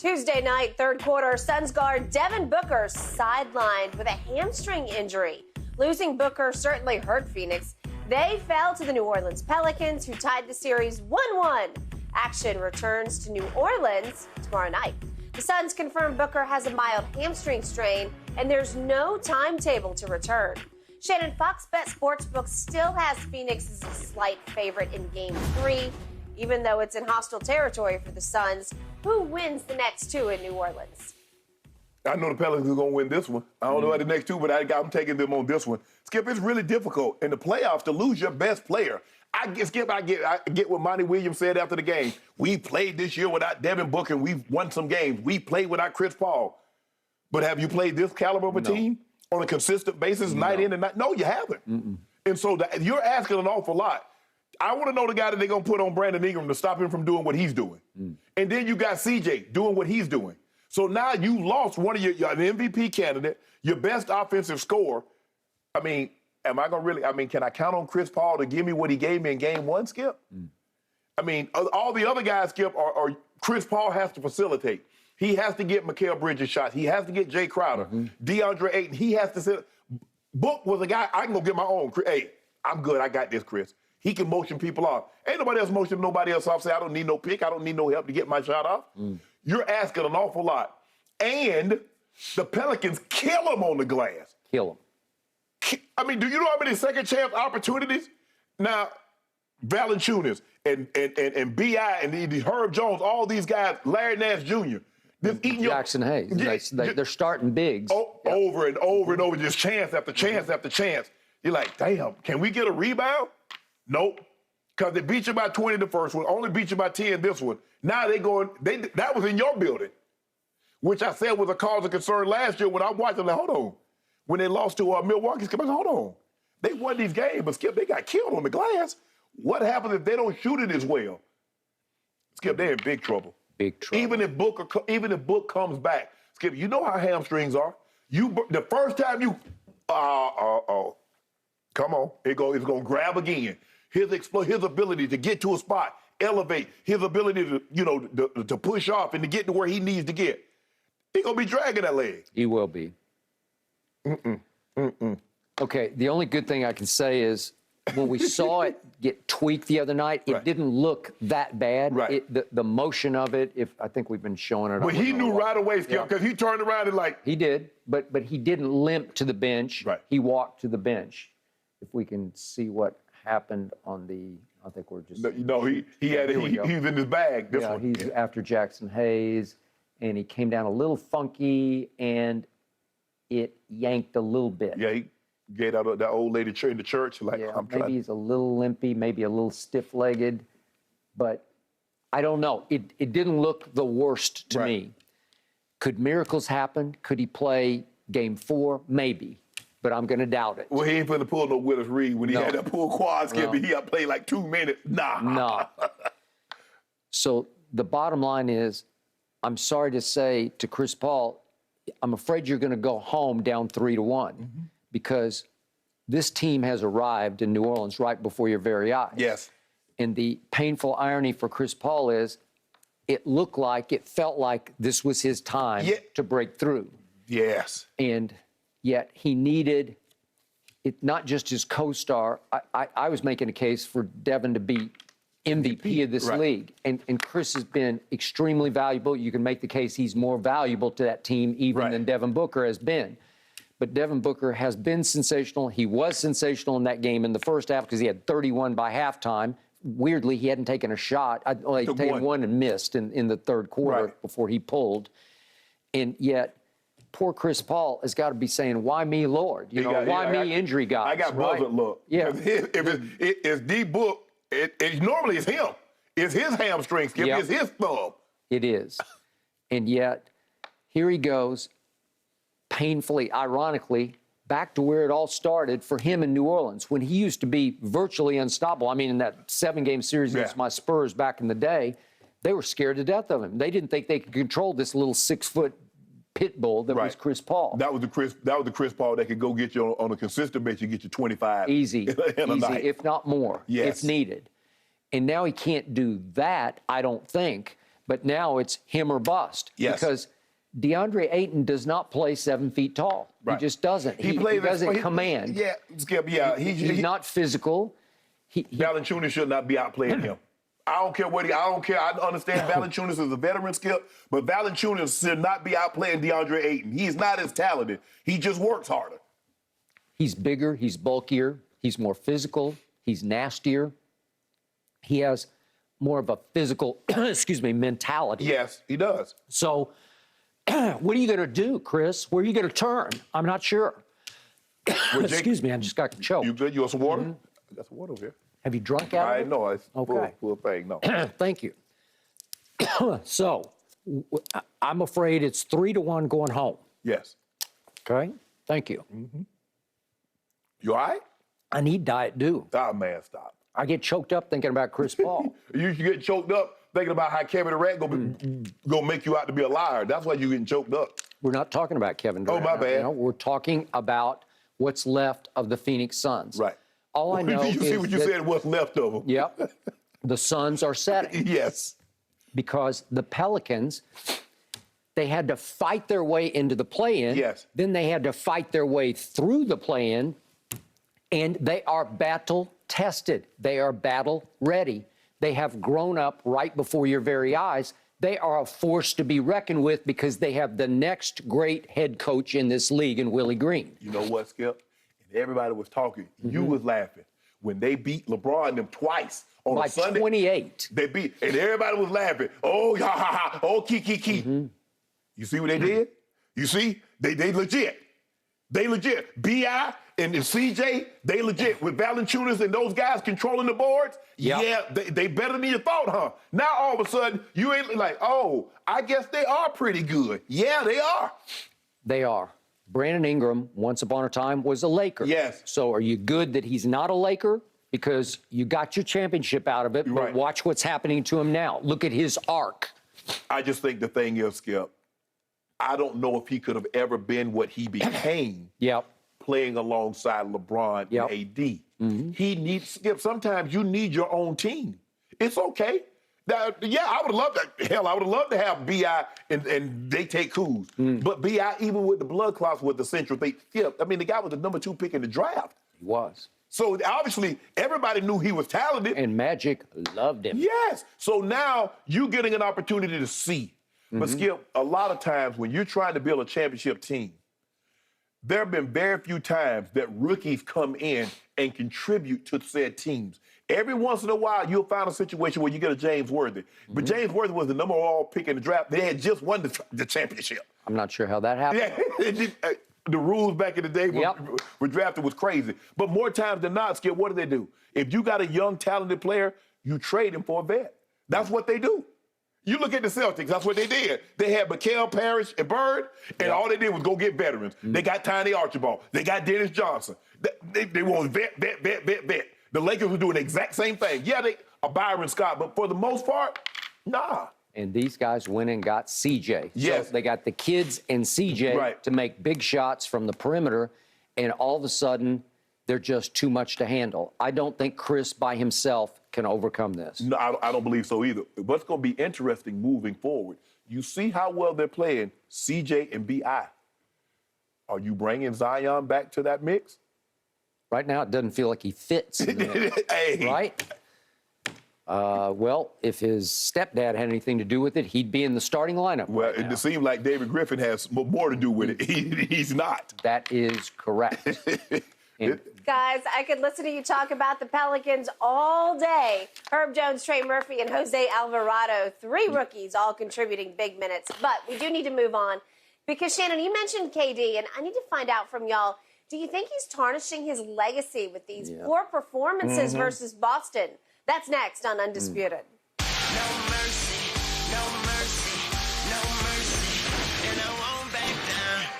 Tuesday night, third quarter, Suns guard Devin Booker sidelined with a hamstring injury. Losing Booker certainly hurt Phoenix. They fell to the New Orleans Pelicans, who tied the series 1-1. Action returns to New Orleans tomorrow night. The Suns confirm Booker has a mild hamstring strain, and there's no timetable to return. Shannon, Fox Bet Sportsbook still has Phoenix as a slight favorite in Game 3, even though it's in hostile territory for the Suns. Who wins the next two in New Orleans? I know the Pelicans are going to win this one. I don't know about the next two, but I'm taking them on this one. Skip, it's really difficult in the playoffs to lose your best player. I get what Monty Williams said after the game. We played this year without Devin Booker, and we've won some games. We played without Chris Paul. But have you played this caliber of a team on a consistent basis, night in and night? No, you haven't. And so you're asking an awful lot. I want to know the guy that they're going to put on Brandon Ingram to stop him from doing what he's doing. And then you got CJ doing what he's doing. So now you lost one of your an MVP candidate, your best offensive scorer. I mean, am I going to really, can I count on Chris Paul to give me what he gave me in Game 1, Skip? I mean, all the other guys, Skip, are Chris Paul has to facilitate. He has to get Mikal Bridges shots. He has to get Jay Crowder, DeAndre Ayton. He has to sit. Book was a guy, I can go get my own. Hey, I'm good. I got this, Chris. He can motion people off. Ain't nobody else motion nobody else off. Say, I don't need no pick. I don't need no help to get my shot off. You're asking an awful lot. And the Pelicans kill them on the glass. Kill them. I mean, do you know how many second chance opportunities? Now, Valanciunas and B.I. and Herb Jones, all these guys, Larry Nance Jr., Jackson Hayes. They're starting bigs. Over and over and over, just chance after chance after chance. You're like, damn, can we get a rebound? Nope. Because they beat you by 20 the first one, only beat you by 10 this one. Now that was in your building, which I said was a cause of concern last year when I watched them. Like, hold on. When they lost to Milwaukee, Skip, I said, hold on. They won these games, but Skip, they got killed on the glass. What happens if they don't shoot it as well? Skip, they're in big trouble. Big trouble. Even if Book comes back, Skip, you know how hamstrings are. The first time you, come on, it's going to grab again. His ability to get to a spot, elevate, his ability to to push off and to get to where he needs to get. He's going to be dragging that leg. He will be. Okay, the only good thing I can say is when we saw it get tweaked the other night, it didn't look that bad. Right. The motion of it, I think we've been showing it. But he knew right away, Skip, because he turned around and like. He did, but he didn't limp to the bench. Right. He walked to the bench. If we can see what happened on I think we're just. No, he's in his bag. This one. He's after Jackson Hayes, and he came down a little funky, and it yanked a little bit. Yeah, he gave out that old lady in the church. Like, maybe he's a little limpy, maybe a little stiff-legged, but I don't know. It didn't look the worst to me. Could miracles happen? Could he play Game 4? Maybe. But I'm going to doubt it. Well, he ain't finna pull no Willis Reed when he had that pull quad, Skip, and he had played like 2 minutes. Nah. So the bottom line is, I'm sorry to say to Chris Paul, I'm afraid you're going to go home down 3-1 because this team has arrived in New Orleans right before your very eyes. Yes. And the painful irony for Chris Paul is it felt like this was his time to break through. Yes. And yet he needed it, not just his co-star. I was making a case for Devin to be MVP of this league. And Chris has been extremely valuable. You can make the case he's more valuable to that team even than Devin Booker has been. But Devin Booker has been sensational. He was sensational in that game in the first half because he had 31 by halftime. Weirdly, he hadn't taken a shot. He'd taken one and missed in the third quarter before he pulled. And yet, poor Chris Paul has got to be saying, why me, Lord? Why me, injury guys? I got buzzard look. Yeah. If it's D-Book, it normally is him. It's his hamstring, Skip. It's his thumb. It is. And yet, here he goes, painfully, ironically, back to where it all started for him in New Orleans, when he used to be virtually unstoppable. I mean, in that 7-game series against my Spurs back in the day, they were scared to death of him. They didn't think they could control this little 6-foot pit bull that was Chris Paul. That was the Chris Paul that could go get you on a consistent basis, get you 25. Easy, easy, if not more, if needed. And now he can't do that, I don't think. But now it's him or bust. Yes. Because DeAndre Ayton does not play 7 feet tall. Right. He just doesn't. He doesn't command. Yeah, Skip, yeah. He's not physical. Valanciunas should not be outplaying him. I don't care what I don't care. I understand Valanciunas is a veteran, Skip, but Valanciunas should not be outplaying DeAndre Ayton. He's not as talented. He just works harder. He's bigger. He's bulkier. He's more physical. He's nastier. He has more of a physical, mentality. Yes, he does. So what are you going to do, Chris? Where are you going to turn? I'm not sure. Excuse me, I just got choked. You good? You want some water? I got some water over here. Have you drunk out of it? I know. It's Okay. full thing. No. Thank you. So I'm afraid it's 3-1 going home. Yes. Okay? Thank you. You all right? I need Diet Dew. Ah, man, stop. I get choked up thinking about Chris Paul. You get choked up thinking about how Kevin Durant gonna make you out to be a liar. That's why you're getting choked up. We're not talking about Kevin Durant. Oh, my bad. We're talking about what's left of the Phoenix Suns. Right. All I know you is see what you said, what's left of them. Yep. The Suns are setting. Yes. Because the Pelicans, they had to fight their way into the play-in. Yes. Then they had to fight their way through the play-in, and they are battle-tested. They are battle-ready. They have grown up right before your very eyes. They are a force to be reckoned with because they have the next great head coach in this league in Willie Green. You know what, Skip? And everybody was talking. You was laughing. When they beat LeBron them twice on By a Sunday. 28. They beat, and everybody was laughing. Oh, ha, ha, ha. Oh, key. You see what they did? You see? They legit. They legit. B.I. and CJ, they legit. With Valanciunas and those guys controlling the boards, Yep. yeah, they better than you thought, huh? Now all of a sudden, you ain't like, oh, I guess they are pretty good. Yeah, they are. They are. Brandon Ingram, once upon a time, was a Laker. Yes. So are you good that he's not a Laker? Because you got your championship out of it, but Right. watch what's happening to him now. Look at his arc. I just think the thing is, Skip, I don't know if he could have ever been what he became Yep. playing alongside LeBron Yep. and AD. He needs, Skip, sometimes you need your own team. It's okay. Now, yeah, I would love that. Hell, I would love to have B.I. and they take Kuz. But B.I., even with the blood clots, with the central thing, Skip, I mean, the guy was the number 2 pick in the draft. He was. So obviously, everybody knew he was talented. And Magic loved him. Yes. So now you're getting an opportunity to see. But Skip, a lot of times when you're trying to build a championship team, there have been very few times that rookies come in and contribute to said teams. Every once in a while, you'll find a situation where you get a James Worthy. But James Worthy was the number 1 pick in the draft. They had just won the championship. I'm not sure how that happened. Yeah, the rules back in the day were drafted was crazy. But more times than not, Skip, what do? If you got a young, talented player, you trade him for a vet. That's what they do. You look at the Celtics, that's what they did. They had Mikael Parrish and Bird, and all they did was go get veterans. They got Tiny Archibald. They got Dennis Johnson. They want vet. The Lakers were doing the exact same thing. Yeah, they a Byron Scott, but for the most part, nah. And these guys went and got CJ. Yes. So they got the kids and CJ to make big shots from the perimeter, and all of a sudden, they're just too much to handle. I don't think Chris by himself can overcome this. No, I don't believe so either. What's going to be interesting moving forward, you see how well they're playing CJ and B.I. Are you bringing Zion back to that mix? Right now, it doesn't feel like he fits in the mix, Hey. right? Well, if his stepdad had anything to do with it, he'd be in the starting lineup. Well, right now. it seems like David Griffin has more to do with it. He's not. That is correct. And Guys, I could listen to you talk about the Pelicans all day. Herb Jones, Trey Murphy, and Jose Alvarado, 3 rookies, all contributing big minutes. But we do need to move on because, Shannon, you mentioned KD, and I need to find out from y'all, do you think he's tarnishing his legacy with these poor performances versus Boston? That's next on Undisputed.